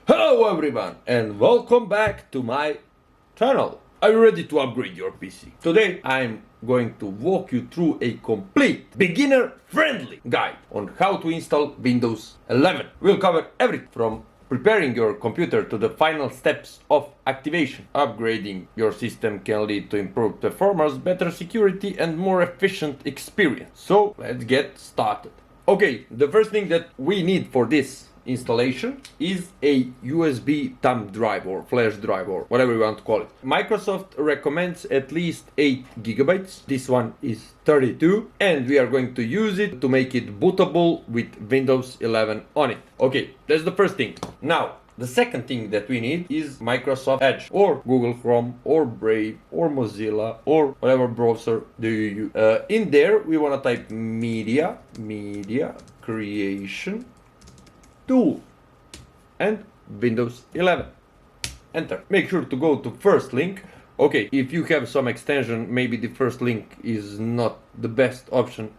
Hello everyone and welcome back to my channel. Are you ready to upgrade your PC? Today I'm going to walk you through a complete beginner-friendly guide on how to install Windows 11. We'll cover everything from preparing your computer to the final steps of activation. Upgrading your system can lead to improved performance, better security and more efficient experience. So let's get started. Okay, the first thing that we need for this installation is a USB thumb drive or flash drive or whatever you want to call it. Microsoft recommends at least 8 gigabytes. This one is 32 and we are going to use it to make it bootable with Windows 11 on it. Okay, that's the first thing. Now, the second thing that we need is Microsoft Edge or Google Chrome or Brave or Mozilla or whatever browser do you use. In there we want to type media creation tool and Windows 11. Enter. Make sure to go to first link. Okay, if you have some extension, maybe the first link is not the best option.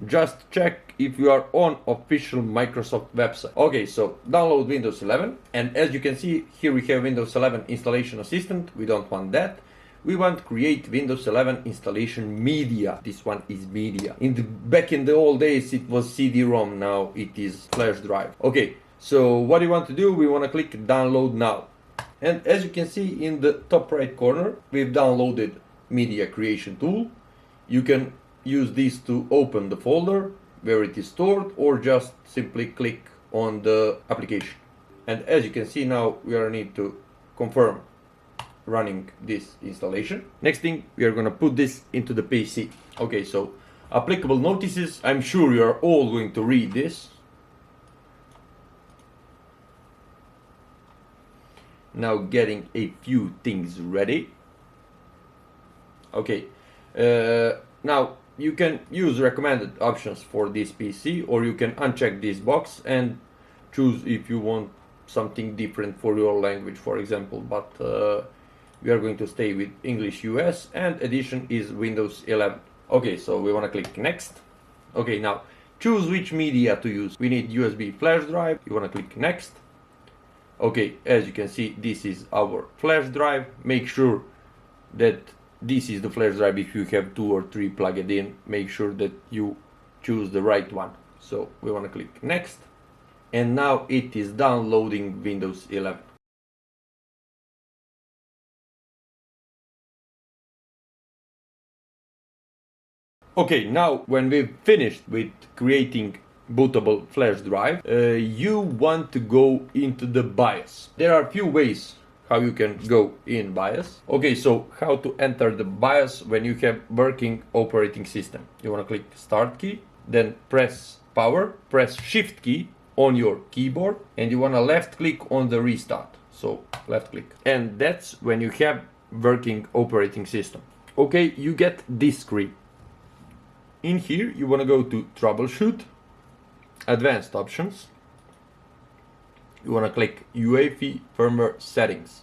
Just check if you are on official Microsoft website. Okay, so download Windows 11 and as you can see here we have Windows 11 installation assistant. We don't want that. We want to create Windows 11 installation media. This one is media. Back in the old days it was CD-ROM, now it is flash drive. Okay, so what you want to do, we want to click download now. And as you can see in the top right corner, we've downloaded media creation tool. You can use this to open the folder where it is stored or just simply click on the application. And as you can see now we are need to confirm running this installation. Next thing, we are gonna put this into the PC. Okay, so applicable notices, I'm sure you are all going to read this. Now getting a few things ready. Okay, now you can use recommended options for this PC or you can uncheck this box and choose if you want something different for your language, for example, but we are going to stay with English US and edition is Windows 11. Okay, so we want to click next. Okay, now choose which media to use. We need USB flash drive. You want to click next. Okay, as you can see, this is our flash drive. Make sure that this is the flash drive. If you have 2 or 3 plugged in, make sure that you choose the right one. So we want to click next. And now it is downloading Windows 11. Okay, now when we've finished with creating bootable flash drive, you want to go into the BIOS. There are a few ways how you can go in BIOS. Okay, so how to enter the BIOS when you have working operating system. You want to click start key, then press power, press shift key on your keyboard and you want to left click on the restart. So left click. And that's when you have working operating system. Okay, you get this screen. In here, you want to go to Troubleshoot, Advanced Options. You want to click UEFI Firmware Settings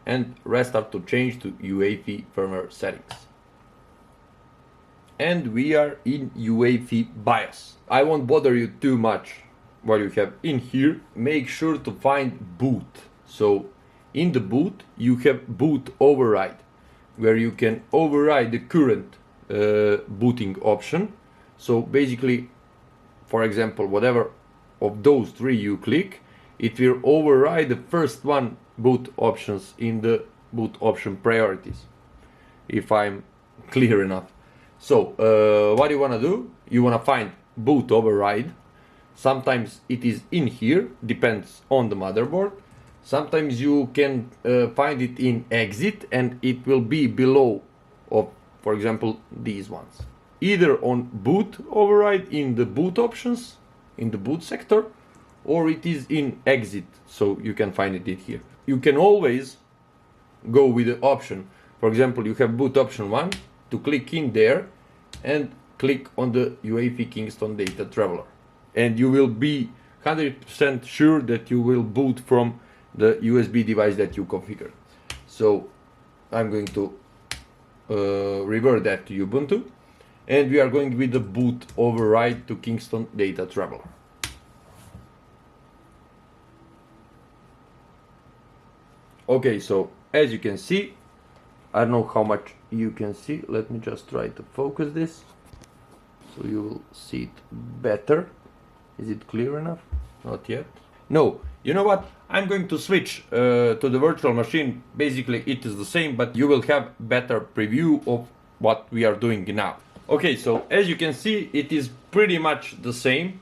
and Restart to change to UEFI Firmware Settings. And we are in UEFI BIOS. I won't bother you too much what you have in here. Make sure to find boot. So in the boot, you have boot override, where you can override the current booting option. So basically, for example, whatever of those 3 you click, it will override the first one boot options in the boot option priorities, if I'm clear enough. So what you want to do, you want to find boot override. Sometimes it is in here, depends on the motherboard. Sometimes you can find it in exit and it will be below of, for example, these ones. Either on boot override in the boot options, in the boot sector, or it is in exit, so you can find it in here. You can always go with the option. For example, you have boot option 1, to click in there and click on the UEFI Kingston Data Traveler. And you will be 100% sure that you will boot from the USB device that you configured. So I'm going to revert that to Ubuntu and we are going with the boot override to Kingston Data Traveler. Okay, so as you can see, I don't know how much you can see. Let me just try to focus this so you will see it better. Is it clear enough? Not yet. No, you know what? I'm going to switch to the virtual machine. Basically, it is the same, but you will have better preview of what we are doing now. Okay, so as you can see, it is pretty much the same.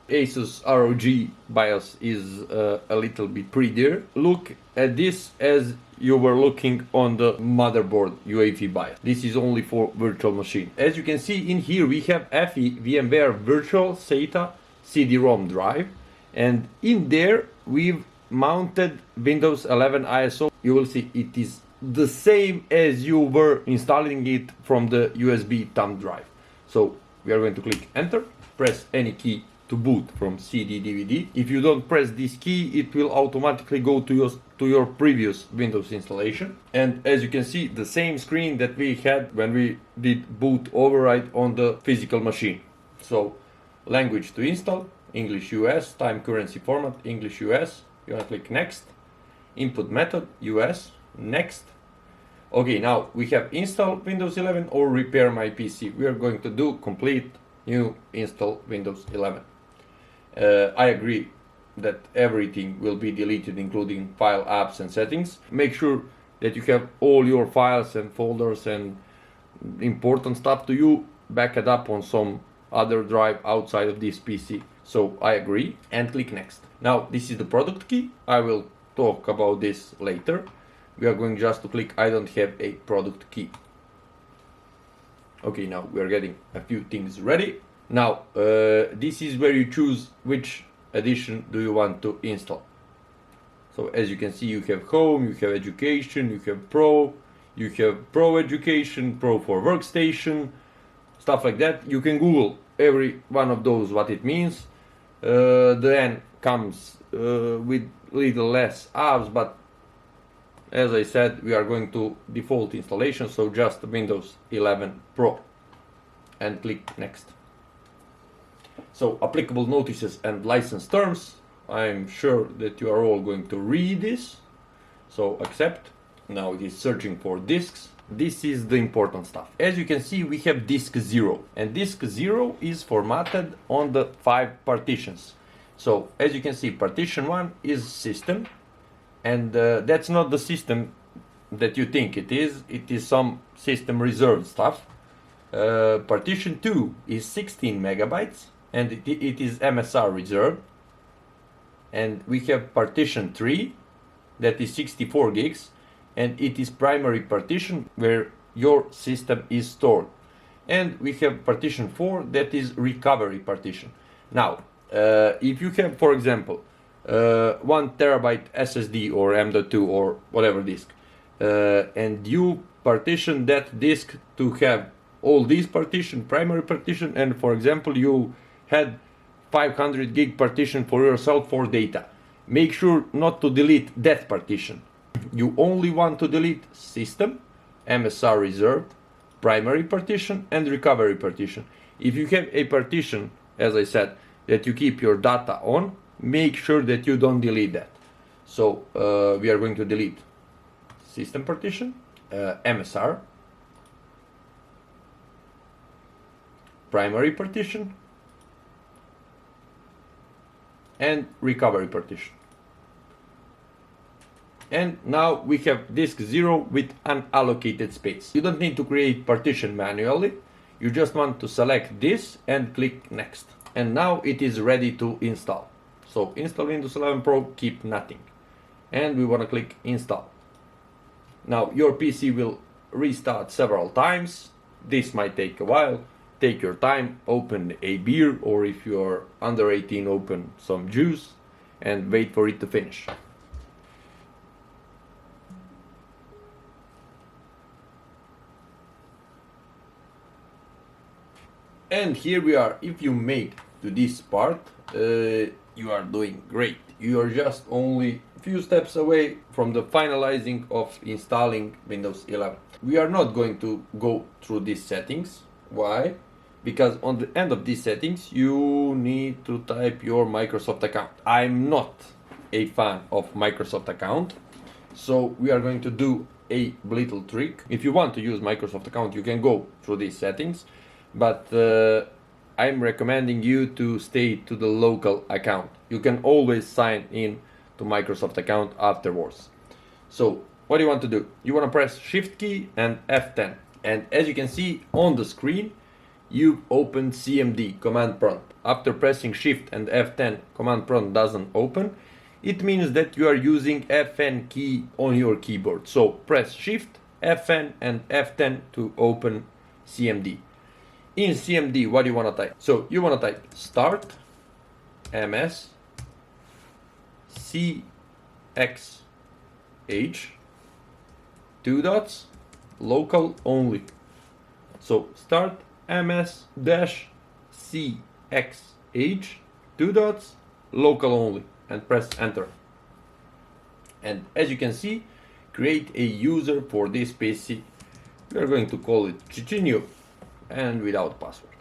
Asus ROG BIOS is a little bit prettier. Look at this as you were looking on the motherboard UEFI BIOS. This is only for virtual machine. As you can see in here, we have FE VMware Virtual SATA CD-ROM drive, and in there we've mounted Windows 11 ISO. You will see it is the same as you were installing it from the USB thumb drive. So we are going to click enter, press any key to boot from CD DVD. If you don't press this key, it will automatically go to your previous Windows installation. And as you can see, the same screen that we had when we did boot override on the physical machine. So language to install, English US, time currency format, English US. You want to click next. Input method, US, next. Okay, now we have install Windows 11 or repair my PC. We are going to do complete new install Windows 11. I agree that everything will be deleted, including file, apps and settings. Make sure that you have all your files and folders and important stuff to you backed up on some other drive outside of this PC. So I agree and click next. Now this is the product key. I will talk about this later. We are going just to click I don't have a product key. Okay, now we are getting a few things ready. Now this is where you choose which edition do you want to install. So as you can see, you have home, you have education, you have pro education, pro for workstation, stuff like that. You can Google every one of those what it means. The N comes with little less apps, but as I said, we are going to default installation, so just Windows 11 Pro, and click next. So applicable notices and license terms, I'm sure that you are all going to read this, so accept. Now it is searching for disks. This is the important stuff. As you can see, we have disk 0, and disk 0 is formatted on the 5 partitions. So as you can see, partition 1 is system, and that's not the system that you think it is some system reserved stuff. Partition 2 is 16 megabytes, and it is MSR reserved. And we have partition 3 that is 64 gigs, and it is primary partition where your system is stored. And we have partition 4 that is recovery partition. Now if you have, for example, 1 terabyte SSD or M.2 or whatever disk, and you partition that disk to have all these partition, primary partition, and for example you had 500 gig partition for yourself for data, make sure not to delete that partition. You only want to delete system, MSR reserved, primary partition and recovery partition. If you have a partition, as I said, that you keep your data on, make sure that you don't delete that. So we are going to delete system partition, MSR, primary partition, and recovery partition. And now we have disk 0 with unallocated space. You don't need to create partition manually. You just want to select this and click next. And now it is ready to install. So install Windows 11 Pro, keep nothing. And we want to click install. Now your PC will restart several times. This might take a while. Take your time, open a beer, or if you are under 18, open some juice and wait for it to finish. And here we are. If you made to this part, you are doing great. You are just only a few steps away from the finalizing of installing Windows 11. We are not going to go through these settings. Why? Because on the end of these settings, you need to type your Microsoft account. I'm not a fan of Microsoft account. So we are going to do a little trick. If you want to use Microsoft account, you can go through these settings, but I'm recommending you to stay to the local account. You can always sign in to Microsoft account afterwards. So what do you want to do? You want to press Shift key and F10. And as you can see on the screen, you open CMD command prompt. After pressing Shift and F10, command prompt doesn't open. It means that you are using Fn key on your keyboard. So press Shift, Fn and F10 to open CMD. In CMD, what do you want to type? So you want to type start ms cxh 2 dots local only. So start ms dash cxh 2 dots local only and press enter. And as you can see, create a user for this PC. We are going to call it Chichinjo and without password.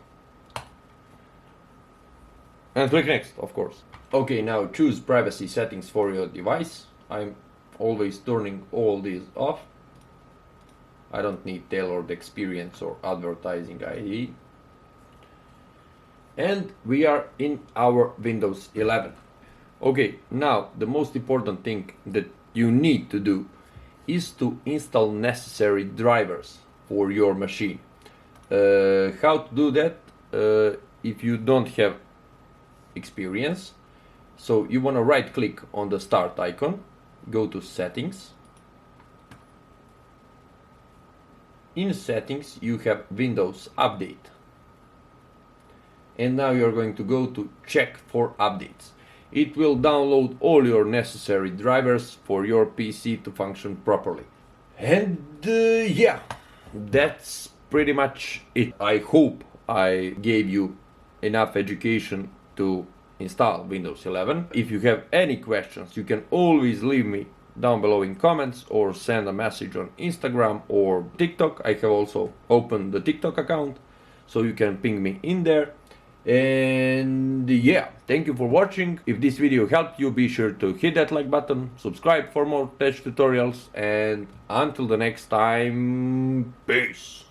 And click next, of course. Okay, now choose privacy settings for your device. I'm always turning all these off. I don't need tailored experience or advertising ID. And we are in our Windows 11. Okay, now the most important thing that you need to do is to install necessary drivers for your machine. How to do that if you don't have experience? So you want to right click on the start icon, go to settings. In settings you have Windows Update. And now you're going to go to check for updates. It will download all your necessary drivers for your PC to function properly. And yeah, that's pretty much it. I hope I gave you enough education to install Windows 11. If you have any questions, you can always leave me down below in comments or send a message on Instagram or TikTok. I have also opened the TikTok account, so you can ping me in there. And yeah, thank you for watching. If this video helped you, be sure to hit that like button, subscribe for more tech tutorials, and until the next time, peace.